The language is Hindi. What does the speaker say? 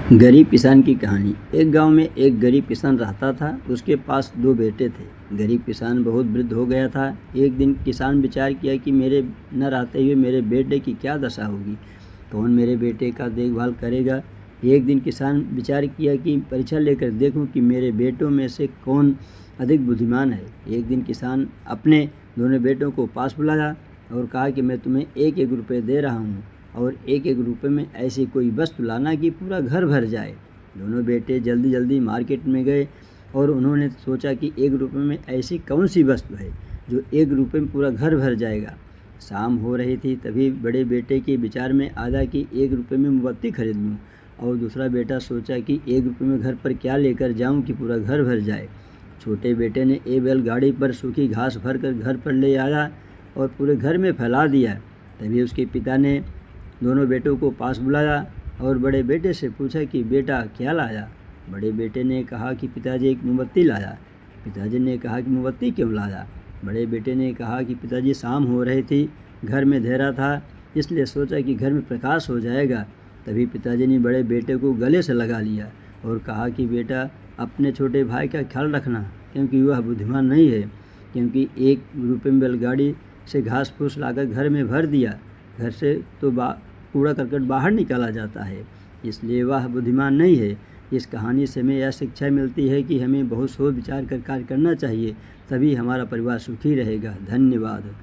गरीब किसान की कहानी। एक गांव में एक गरीब किसान रहता था। उसके पास दो बेटे थे। गरीब किसान बहुत वृद्ध हो गया था। एक दिन किसान विचार किया कि मेरे न रहते हुए मेरे बेटे की क्या दशा होगी, कौन मेरे बेटे का देखभाल करेगा। एक दिन किसान विचार किया कि परीक्षा लेकर देखूं कि मेरे बेटों में से कौन अधिक बुद्धिमान है। एक दिन किसान अपने दोनों बेटों को पास बुलाया और कहा कि मैं तुम्हें एक एक रुपये दे रहा हूँ और एक एक रुपये में ऐसी कोई वस्तु लाना कि पूरा घर भर जाए। दोनों बेटे जल्दी जल्दी मार्केट में गए और उन्होंने सोचा कि एक रुपये में ऐसी कौन सी वस्तु है जो एक रुपये में पूरा घर भर जाएगा। शाम हो रही थी, तभी बड़े बेटे के विचार में आया कि एक रुपये में मोमबत्ती खरीद लूँ। और दूसरा बेटा सोचा कि एक रुपये में घर पर क्या लेकर जाऊँ कि पूरा घर भर जाए। छोटे बेटे ने एक बैलगाड़ी पर सूखी घास भर कर घर पर ले आया और पूरे घर में फैला दिया। तभी उसके पिता ने दोनों बेटों को पास बुलाया और बड़े बेटे से पूछा कि बेटा क्या लाया। बड़े बेटे ने कहा कि पिताजी एक मोमबत्ती लाया। पिताजी ने कहा कि मोमबत्ती क्यों लाया। बड़े बेटे ने कहा कि पिताजी शाम हो रही थी, घर में अंधेरा था, इसलिए सोचा कि घर में प्रकाश हो जाएगा। तभी पिताजी ने बड़े बेटे को गले से लगा लिया और कहा कि बेटा अपने छोटे भाई का ख्याल रखना, क्योंकि वह बुद्धिमान नहीं है। क्योंकि एक रुपये में बैलगाड़ी से घास फूस लाकर घर में भर दिया, घर से तो कूड़ा करकट बाहर निकाला जाता है, इसलिए वह बुद्धिमान नहीं है। इस कहानी से हमें यह शिक्षा मिलती है कि हमें बहुत सोच विचार कर कार्य करना चाहिए, तभी हमारा परिवार सुखी रहेगा। धन्यवाद।